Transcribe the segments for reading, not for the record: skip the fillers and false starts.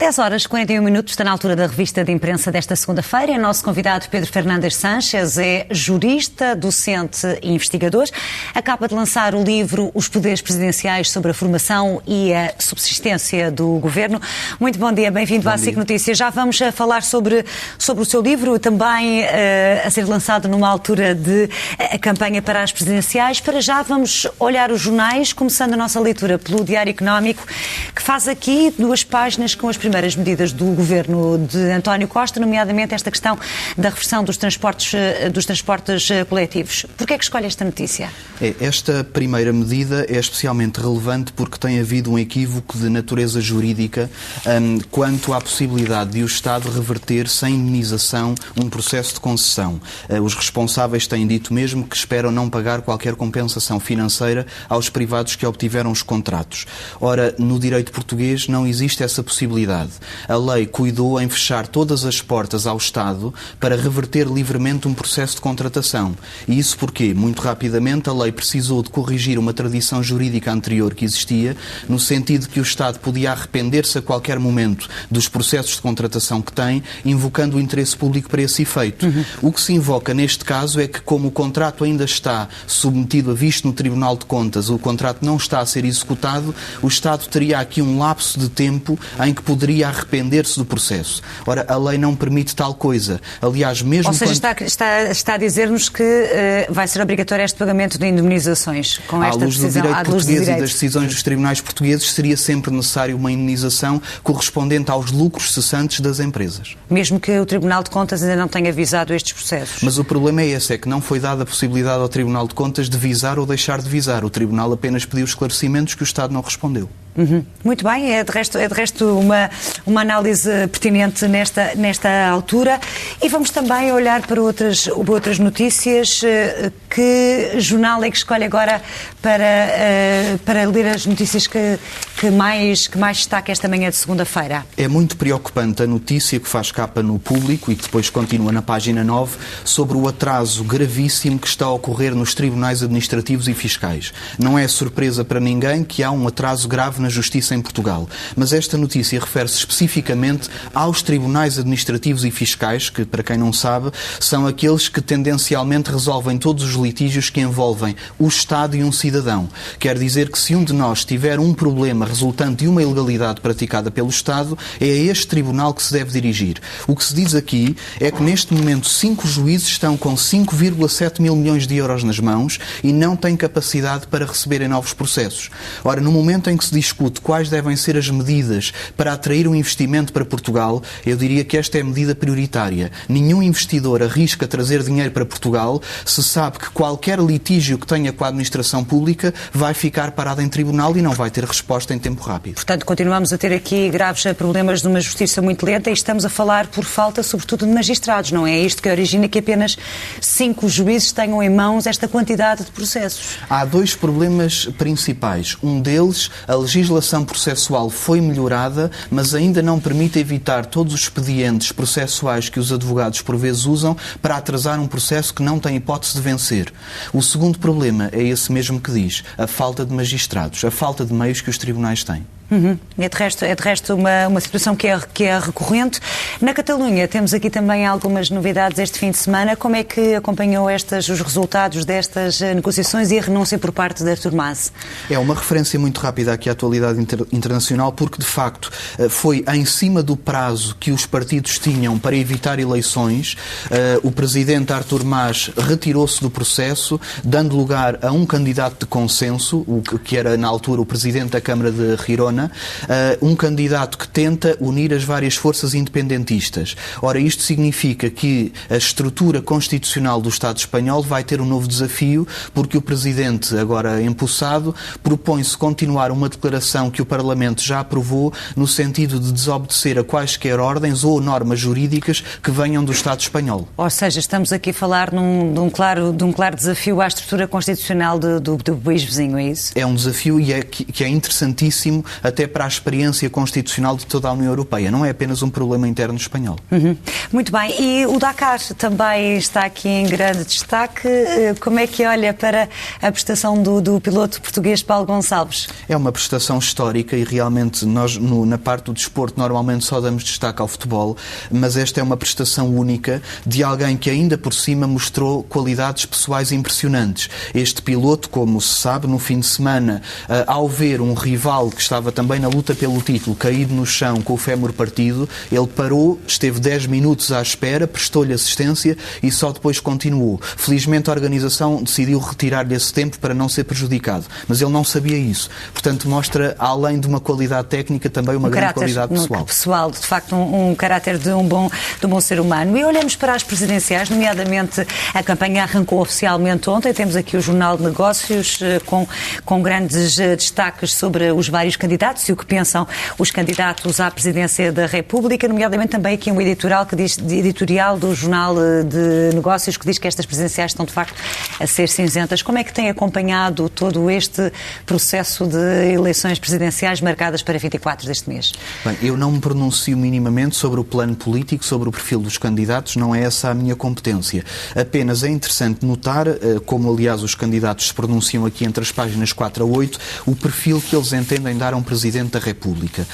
10h41, está na altura da revista de imprensa desta segunda-feira. O nosso convidado Pedro Fernandes Sanches é jurista, docente e investigador. Acaba de lançar o livro Os Poderes Presidenciais sobre a Formação e a Subsistência do Governo. Muito bom dia, bem-vindo à SIC Notícias. Já vamos falar sobre o seu livro, também a ser lançado numa altura de campanha para as presidenciais. Para já vamos olhar os jornais, começando a nossa leitura pelo Diário Económico, que faz aqui 2 páginas com as primeiras medidas do governo de António Costa, nomeadamente esta questão da reversão dos transportes coletivos. Porquê é que escolhe esta notícia? Esta primeira medida é especialmente relevante porque tem havido um equívoco de natureza jurídica quanto à possibilidade de o Estado reverter sem indemnização um processo de concessão. Os responsáveis têm dito mesmo que esperam não pagar qualquer compensação financeira aos privados que obtiveram os contratos. Ora, no direito português não existe essa possibilidade. A lei cuidou em fechar todas as portas ao Estado para reverter livremente um processo de contratação. E isso porque, muito rapidamente, a lei precisou de corrigir uma tradição jurídica anterior que existia, no sentido que o Estado podia arrepender-se a qualquer momento dos processos de contratação que tem, invocando o interesse público para esse efeito. O que se invoca neste caso é que, como o contrato ainda está submetido a visto no Tribunal de Contas, o contrato não está a ser executado, o Estado teria aqui um lapso de tempo em que poderia arrepender-se do processo. Ora, a lei não permite tal coisa. Aliás, mesmo Ou seja, está a dizer-nos que vai ser obrigatório este pagamento de indemnizações com esta decisão. À luz do direito português e das decisões dos tribunais portugueses, seria sempre necessário uma indemnização correspondente aos lucros cessantes das empresas. Mesmo que o Tribunal de Contas ainda não tenha visado estes processos. Mas o problema é esse, é que não foi dada a possibilidade ao Tribunal de Contas de visar ou deixar de visar. O Tribunal apenas pediu esclarecimentos que o Estado não respondeu. Muito bem, é de resto uma análise pertinente nesta altura. E vamos também olhar para outras notícias. Que jornal é que escolhe agora para ler as notícias que mais destaca esta manhã de segunda-feira? É muito preocupante a notícia que faz capa no Público e que depois continua na página 9 sobre o atraso gravíssimo que está a ocorrer nos tribunais administrativos e fiscais. Não é surpresa para ninguém que há um atraso grave na Justiça em Portugal, mas esta notícia refere-se especificamente aos tribunais administrativos e fiscais, que, para quem não sabe, são aqueles que tendencialmente resolvem todos os litígios que envolvem o Estado e um cidadão. Quer dizer que se um de nós tiver um problema resultante de uma ilegalidade praticada pelo Estado, é a este tribunal que se deve dirigir. O que se diz aqui é que neste momento 5 juízes estão com 5,7 mil milhões de euros nas mãos e não têm capacidade para receberem novos processos. Ora, no momento em que se discute quais devem ser as medidas para atrair um investimento para Portugal, eu diria que esta é a medida prioritária. Nenhum investidor arrisca trazer dinheiro para Portugal se sabe que qualquer litígio que tenha com a administração pública vai ficar parado em tribunal e não vai ter resposta em tempo rápido. Portanto, continuamos a ter aqui graves problemas de uma justiça muito lenta e estamos a falar por falta, sobretudo, de magistrados. Não é isto que origina que apenas 5 juízes tenham em mãos esta quantidade de processos? Há 2 problemas principais. Um deles, a legislação processual foi melhorada, mas ainda não permite evitar todos os expedientes processuais que os advogados por vezes usam para atrasar um processo que não tem hipótese de vencer. O segundo problema é esse mesmo que diz, a falta de magistrados, a falta de meios que os tribunais têm. É de resto uma situação que é recorrente. Na Catalunha temos aqui também algumas novidades este fim de semana. Como é que acompanhou os resultados destas negociações e a renúncia por parte de Artur Mas? É uma referência muito rápida aqui à atualidade internacional porque, de facto, foi em cima do prazo que os partidos tinham para evitar eleições. O presidente Artur Mas retirou-se do processo, dando lugar a um candidato de consenso, o que era na altura o presidente da Câmara de Girona, um candidato que tenta unir as várias forças independentistas. Ora, isto significa que a estrutura constitucional do Estado espanhol vai ter um novo desafio, porque o Presidente, agora empossado, propõe-se continuar uma declaração que o Parlamento já aprovou no sentido de desobedecer a quaisquer ordens ou normas jurídicas que venham do Estado espanhol. Ou seja, estamos aqui a falar de um claro desafio à estrutura constitucional do país vizinho, é isso? É um desafio e que é interessantíssimo até para a experiência constitucional de toda a União Europeia. Não é apenas um problema interno espanhol. Muito bem. E o Dakar também está aqui em grande destaque. Como é que olha para a prestação do piloto português Paulo Gonçalves? É uma prestação histórica e realmente nós, na parte do desporto, normalmente só damos destaque ao futebol, mas esta é uma prestação única de alguém que ainda por cima mostrou qualidades pessoais impressionantes. Este piloto, como se sabe, no fim de semana, ao ver um rival que estava também na luta pelo título, caído no chão com o fémur partido, ele parou, esteve 10 minutos à espera, prestou-lhe assistência e só depois continuou. Felizmente a organização decidiu retirar-lhe esse tempo para não ser prejudicado, mas ele não sabia isso. Portanto, mostra, além de uma qualidade técnica, também uma grande qualidade pessoal. De facto, um caráter de um bom ser humano. E olhamos para as presidenciais, nomeadamente a campanha arrancou oficialmente ontem, temos aqui o Jornal de Negócios com grandes destaques sobre os vários candidatos e o que pensam os candidatos à presidência da República, nomeadamente também aqui um editorial do Jornal de Negócios que diz que estas presidenciais estão de facto a ser cinzentas. Como é que tem acompanhado todo este processo de eleições presidenciais marcadas para 24 deste mês? Bem, eu não me pronuncio minimamente sobre o plano político, sobre o perfil dos candidatos, não é essa a minha competência. Apenas é interessante notar, como aliás os candidatos se pronunciam aqui entre as páginas 4 a 8, o perfil que eles entendem dar a um Presidente da República.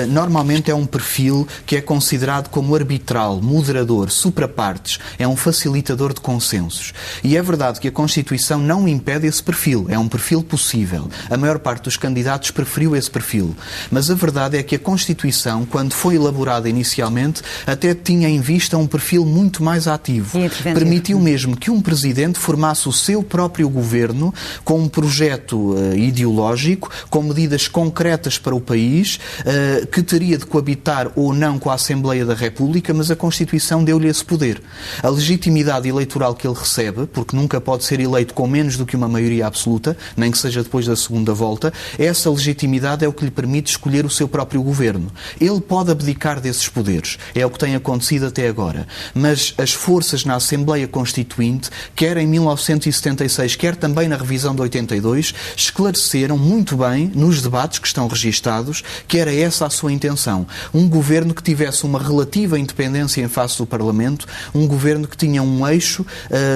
Normalmente é um perfil que é considerado como arbitral, moderador, suprapartes, é um facilitador de consensos. E é verdade que a Constituição não impede esse perfil, é um perfil possível. A maior parte dos candidatos preferiu esse perfil. Mas a verdade é que a Constituição, quando foi elaborada inicialmente, até tinha em vista um perfil muito mais ativo. Permitiu mesmo que um Presidente formasse o seu próprio governo com um projeto ideológico, com medidas concretas para o país, que teria de coabitar ou não com a Assembleia da República, mas a Constituição deu-lhe esse poder. A legitimidade eleitoral que ele recebe, porque nunca pode ser eleito com menos do que uma maioria absoluta, nem que seja depois da segunda volta, essa legitimidade é o que lhe permite escolher o seu próprio governo. Ele pode abdicar desses poderes. É o que tem acontecido até agora. Mas as forças na Assembleia Constituinte, quer em 1976, quer também na revisão de 82, esclareceram muito bem, nos debates que estão registados, que era essa a sua intenção. Um governo que tivesse uma relativa independência em face do Parlamento, um governo que tinha um eixo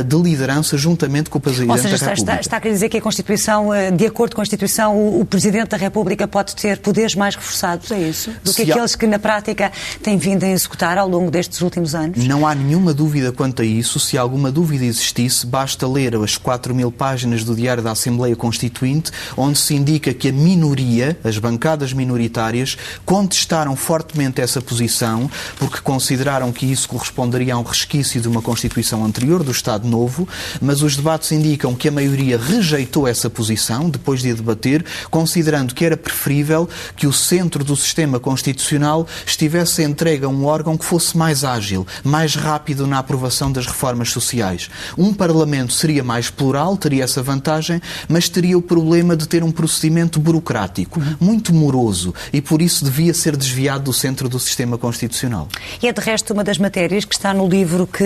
de liderança juntamente com o Presidente da República. Está a querer dizer que a Constituição, de acordo com a Constituição, o Presidente da República pode ter poderes mais reforçados, é isso? Do que aqueles que na prática têm vindo a executar ao longo destes últimos anos? Não há nenhuma dúvida quanto a isso. Se alguma dúvida existisse, basta ler as 4.000 páginas do Diário da Assembleia Constituinte, onde se indica que a minoria, as bancadas minoritárias, contestaram fortemente essa posição, porque consideraram que isso corresponderia a um resquício de uma Constituição anterior, do Estado Novo, mas os debates indicam que a maioria rejeitou essa posição, depois de a debater, considerando que era preferível que o centro do sistema constitucional estivesse entregue a um órgão que fosse mais ágil, mais rápido na aprovação das reformas sociais. Um Parlamento seria mais plural, teria essa vantagem, mas teria o problema de ter um procedimento burocrático, muito moroso, e por isso devia ser desviado do centro do sistema constitucional. E é de resto uma das matérias que está no livro que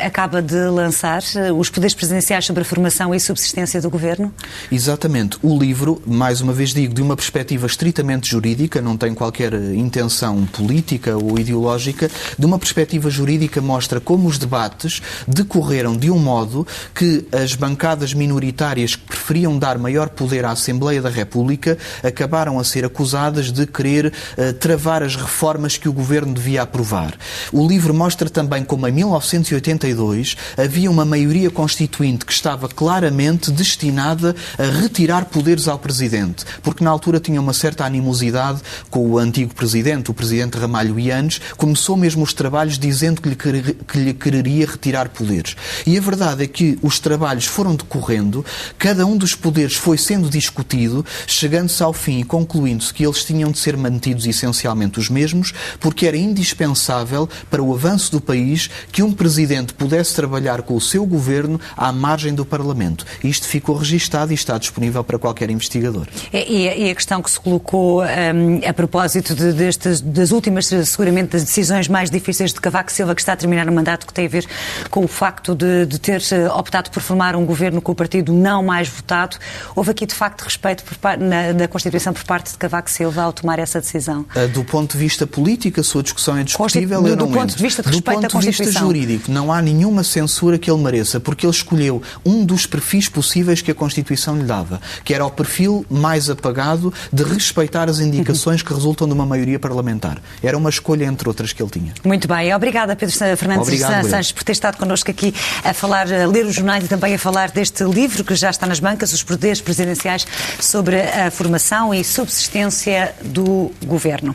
acaba de lançar, Os Poderes Presidenciais sobre a Formação e Subsistência do Governo? Exatamente. O livro, mais uma vez digo, de uma perspectiva estritamente jurídica, não tem qualquer intenção política ou ideológica, de uma perspectiva jurídica mostra como os debates decorreram de um modo que as bancadas minoritárias que preferiam dar maior poder à Assembleia da República acabaram a ser acusadas de querer travar as reformas que o Governo devia aprovar. O livro mostra também como em 1982 havia uma maioria constituinte que estava claramente destinada a retirar poderes ao Presidente, porque na altura tinha uma certa animosidade com o antigo Presidente, o Presidente Ramalho Eanes, começou mesmo os trabalhos dizendo que lhe quereria retirar poderes. E a verdade é que os trabalhos foram decorrendo, cada um dos poderes foi sendo discutido, chegando-se ao fim e concluindo-se que eles tinham de ser mantidos essencialmente os mesmos, porque era indispensável para o avanço do país que um Presidente pudesse trabalhar com o seu governo à margem do Parlamento. Isto ficou registado e está disponível para qualquer investigador. E a questão que se colocou a propósito das últimas, seguramente, das decisões mais difíceis de Cavaco Silva, que está a terminar o mandato, que tem a ver com o facto de ter optado por formar um governo com o partido não mais votado. Houve aqui, de facto, respeito na Constituição por parte Cavaco Silva ao tomar essa decisão? Do ponto de vista político, a sua discussão é discutível. Do ponto de vista de respeito à Constituição. Do ponto de vista jurídico, não há nenhuma censura que ele mereça, porque ele escolheu um dos perfis possíveis que a Constituição lhe dava, que era o perfil mais apagado de respeitar as indicações que resultam de uma maioria parlamentar. Era uma escolha entre outras que ele tinha. Muito bem. Obrigada, Pedro Fernandes Sanches, por ter estado connosco aqui a falar, a ler os jornais e também a falar deste livro que já está nas bancas, Os Poderes Presidenciais, sobre a formação e subsistência do Governo.